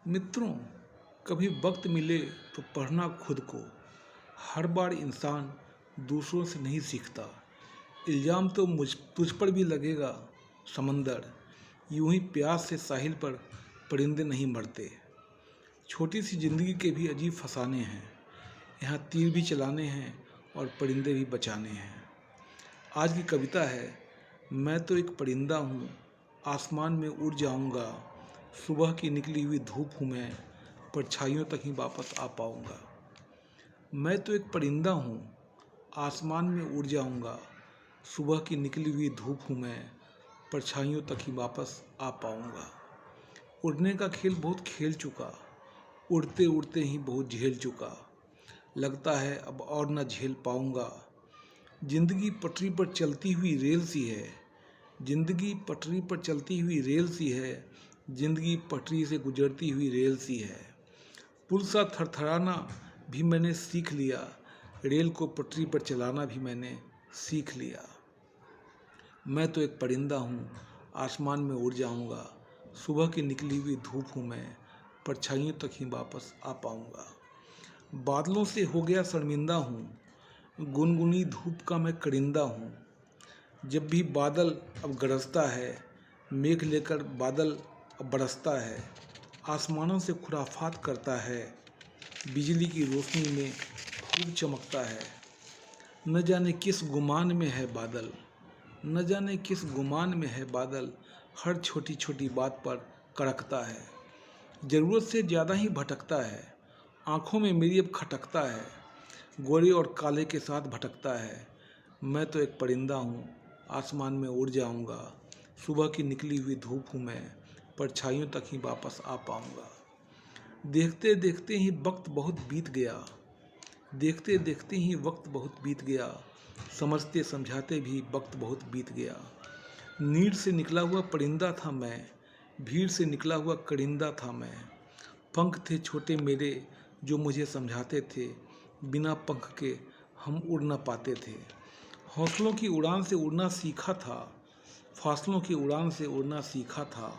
मित्रों, कभी वक्त मिले तो पढ़ना खुद को। हर बार इंसान दूसरों से नहीं सीखता। इल्ज़ाम तो तुझ पर भी लगेगा समंदर, यूं ही प्यास से साहिल पर परिंदे नहीं मरते। छोटी सी ज़िंदगी के भी अजीब फसाने हैं, यहाँ तीर भी चलाने हैं और परिंदे भी बचाने हैं। आज की कविता है, मैं तो एक परिंदा हूँ, आसमान में उड़ जाऊँगा। सुबह की निकली हुई धूप हूँ मैं, परछाइयों तक ही वापस आ पाऊँगा। मैं तो एक परिंदा हूँ, आसमान में उड़ जाऊँगा। सुबह की निकली हुई धूप हूँ मैं, परछाइयों तक ही वापस आ पाऊँगा। उड़ने का खेल बहुत खेल चुका, उड़ते उड़ते ही बहुत झेल चुका। लगता है अब और न झेल पाऊँगा। जिंदगी पटरी पर चलती हुई रेल सी है, जिंदगी पटरी पर चलती हुई रेल सी है, जिंदगी पटरी से गुजरती हुई रेल सी है। पुल सा थरथराना भी मैंने सीख लिया, रेल को पटरी पर चलाना भी मैंने सीख लिया। मैं तो एक परिंदा हूँ, आसमान में उड़ जाऊँगा। सुबह की निकली हुई धूप हूँ मैं, परछाइयों तक ही वापस आ पाऊँगा। बादलों से हो गया शर्मिंदा हूँ, गुनगुनी धूप का मैं करिंदा हूँ। जब भी बादल अब गरजता है, मेघ लेकर बादल अब बरसता है। आसमानों से खुराफात करता है, बिजली की रोशनी में खूब चमकता है। न जाने किस गुमान में है बादल, न जाने किस गुमान में है बादल, हर छोटी छोटी बात पर कड़कता है। ज़रूरत से ज़्यादा ही भटकता है, आँखों में मेरी अब खटकता है, गोरे और काले के साथ भटकता है। मैं तो एक परिंदा हूँ, आसमान में उड़ जाऊँगा। सुबह की निकली हुई धूप हूँ मैं, परछाइयों तक ही वापस आ पाऊँगा। देखते देखते ही वक्त बहुत बीत गया, देखते देखते ही वक्त बहुत बीत गया, समझते समझाते भी वक्त बहुत बीत गया। नीड से निकला हुआ परिंदा था मैं, भीड़ से निकला हुआ करिंदा था मैं। पंख थे छोटे मेरे जो मुझे समझाते थे, बिना पंख के हम उड़ न पाते थे। हौसलों की उड़ान से उड़ना सीखा था, फासलों की उड़ान से उड़ना सीखा था।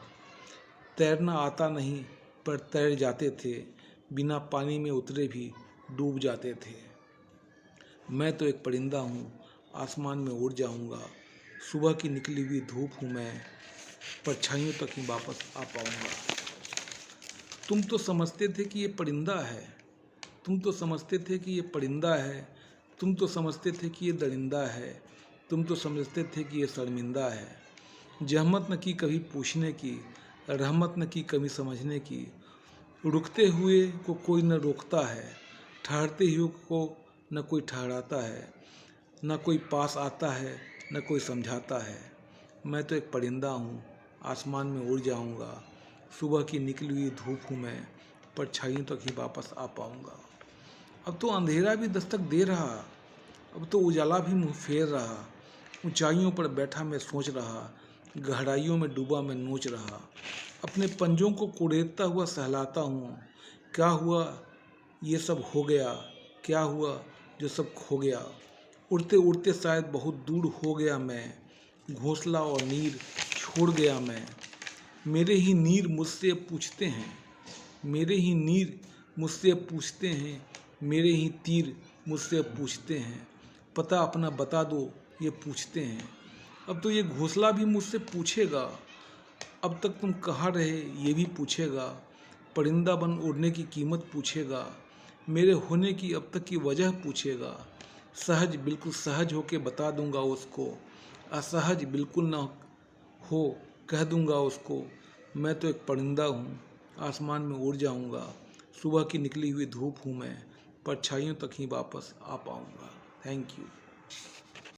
तैरना आता नहीं पर तैर जाते थे, बिना पानी में उतरे भी डूब जाते थे। मैं तो एक परिंदा हूँ, आसमान में उड़ जाऊँगा। सुबह की निकली हुई धूप हूँ मैं, परछाइयों तक ही वापस आ पाऊँगा। तुम तो समझते थे कि ये परिंदा है, तुम तो समझते थे कि ये परिंदा है, तुम तो समझते थे कि ये दरिंदा है, तुम तो समझते थे कि ये शर्मिंदा है। जहमत न की कभी पूछने की, रहमत न की कभी समझने की। रुकते हुए को कोई न रोकता है, ठहरते हुए को न कोई ठहराता है, न कोई पास आता है न कोई समझाता है। मैं तो एक परिंदा हूँ, आसमान में उड़ जाऊँगा। सुबह की निकली हुई धूप हूँ मैं, परछाइयों तक ही वापस आ पाऊँगा। अब तो अंधेरा भी दस्तक दे रहा, अब तो उजाला भी मुँह फेर रहा। ऊंचाइयों पर बैठा मैं सोच रहा, गहराइयों में डूबा मैं नोच रहा। अपने पंजों को कुरेदता हुआ सहलाता हूँ, क्या हुआ ये सब हो गया, क्या हुआ जो सब खो गया। उड़ते उड़ते शायद बहुत दूर हो गया मैं, घोंसला और नीर छोड़ गया मैं। मेरे ही नीर मुझसे पूछते हैं, मेरे ही नीर मुझसे पूछते हैं, मेरे ही तीर मुझसे पूछते हैं। पता अपना बता दो ये पूछते हैं। अब तो ये घोंसला भी मुझसे पूछेगा, अब तक तुम कहाँ रहे ये भी पूछेगा। परिंदा बन उड़ने की कीमत पूछेगा, मेरे होने की अब तक की वजह पूछेगा। सहज बिल्कुल सहज होके बता दूंगा उसको, असहज बिल्कुल ना हो कह दूंगा उसको। मैं तो एक परिंदा हूँ, आसमान में उड़ जाऊंगा। सुबह की निकली हुई धूप हूँ मैं, परछाइयों तक ही वापस आ पाऊंगा। Thank you.